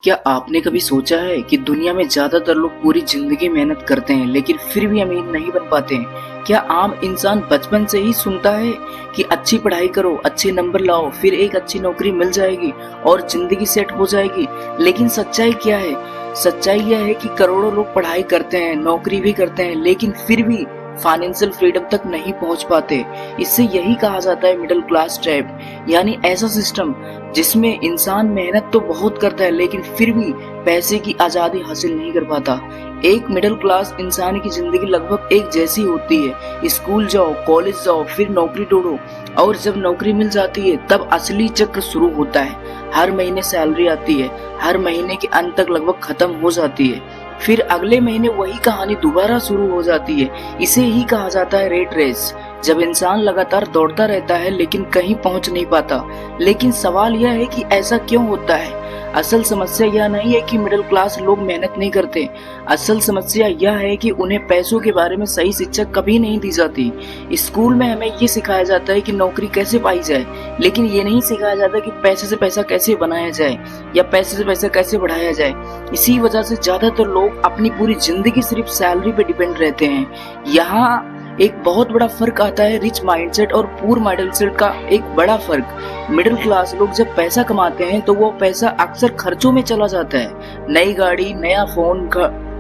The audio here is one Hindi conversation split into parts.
क्या आपने कभी सोचा है कि दुनिया में ज्यादातर लोग पूरी जिंदगी मेहनत करते हैं लेकिन फिर भी अमीर नहीं बन पाते हैं। क्या आम इंसान बचपन से ही सुनता है कि अच्छी पढ़ाई करो, अच्छे नंबर लाओ, फिर एक अच्छी नौकरी मिल जाएगी और जिंदगी सेट हो जाएगी। लेकिन सच्चाई क्या है? सच्चाई यह है कि करोड़ों लोग पढ़ाई करते हैं, नौकरी भी करते हैं, लेकिन फिर भी फाइनेंशियल फ्रीडम तक नहीं पहुंच पाते। इससे यही कहा जाता है मिडिल क्लास ट्रैप, यानी ऐसा सिस्टम जिसमें इंसान मेहनत तो बहुत करता है लेकिन फिर भी पैसे की आजादी हासिल नहीं कर पाता। एक मिडिल क्लास इंसान की जिंदगी लगभग एक जैसी होती है। स्कूल जाओ, कॉलेज जाओ, फिर नौकरी ढूंढो और जब नौकरी मिल जाती है तब असली चक्र शुरू होता है। हर महीने सैलरी आती है, हर महीने के अंत तक लगभग खत्म हो जाती है, फिर अगले महीने वही कहानी दोबारा शुरू हो जाती है। इसे ही कहा जाता है रेट रेस, जब इंसान लगातार दौड़ता रहता है लेकिन कहीं पहुंच नहीं पाता। लेकिन सवाल यह है कि ऐसा क्यों होता है? असल समस्या यह नहीं है कि मिडिल क्लास लोग मेहनत नहीं करते। असल समस्या यह है कि उन्हें पैसों के बारे में सही शिक्षा कभी नहीं दी जाती। स्कूल में हमें ये सिखाया जाता है कि नौकरी कैसे पाई जाए, लेकिन ये नहीं सिखाया जाता कि पैसे से पैसा कैसे बनाया जाए या पैसे से पैसा कैसे बढ़ाया जाए। इसी वजह से ज्यादातर लोग अपनी पूरी जिंदगी सिर्फ सैलरी पे डिपेंड रहते हैं। यहाँ एक बहुत बड़ा फर्क आता है रिच माइंडसेट और पुअर माइंडसेट का। एक बड़ा फर्क, मिडिल क्लास लोग जब पैसा कमाते हैं तो वो पैसा अक्सर खर्चों में चला जाता है। नई गाड़ी, नया फोन,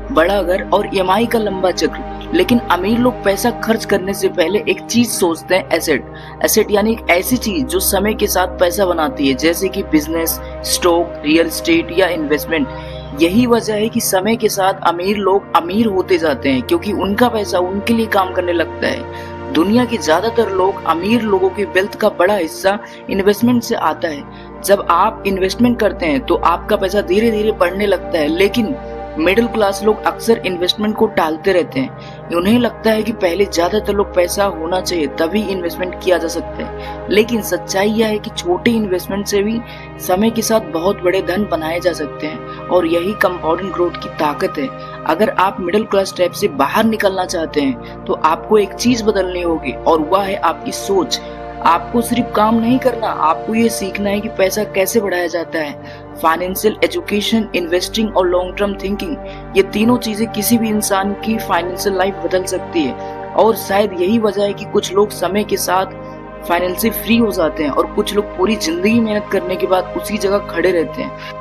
बड़ा घर और ईएमआई का लंबा चक्र। लेकिन अमीर लोग पैसा खर्च करने से पहले एक चीज सोचते हैं, एसेट। एसेट यानी एक ऐसी चीज जो समय के साथ पैसा बनाती है, जैसे कि बिजनेस, स्टॉक, रियल एस्टेट या इन्वेस्टमेंट। यही वजह है कि समय के साथ अमीर लोग अमीर होते जाते हैं, क्योंकि उनका पैसा उनके लिए काम करने लगता है। दुनिया के ज्यादातर लोग, अमीर लोगों के वेल्थ का बड़ा हिस्सा इन्वेस्टमेंट से आता है। जब आप इन्वेस्टमेंट करते हैं तो आपका पैसा धीरे धीरे बढ़ने लगता है। लेकिन मिडिल क्लास लोग अक्सर इन्वेस्टमेंट को टालते रहते हैं। उन्हें लगता है कि पहले ज्यादातर लोग पैसा होना चाहिए तभी इन्वेस्टमेंट किया जा सकता है। लेकिन सच्चाई यह है कि छोटे इन्वेस्टमेंट से भी समय के साथ बहुत बड़े धन बनाए जा सकते हैं, और यही कंपाउंडिंग ग्रोथ की ताकत है। अगर आप मिडिल क्लास ट्रैप से बाहर निकलना चाहते हैं तो आपको एक चीज बदलनी होगी, और वह है आपकी सोच। आपको सिर्फ काम नहीं करना, आपको ये सीखना है कि पैसा कैसे बढ़ाया जाता है। फाइनेंशियल एजुकेशन, इन्वेस्टिंग और लॉन्ग टर्म थिंकिंग, ये तीनों चीजें किसी भी इंसान की फाइनेंशियल लाइफ बदल सकती है। और शायद यही वजह है कि कुछ लोग समय के साथ फाइनेंशियल फ्री हो जाते हैं और कुछ लोग पूरी जिंदगी मेहनत करने के बाद उसी जगह खड़े रहते हैं।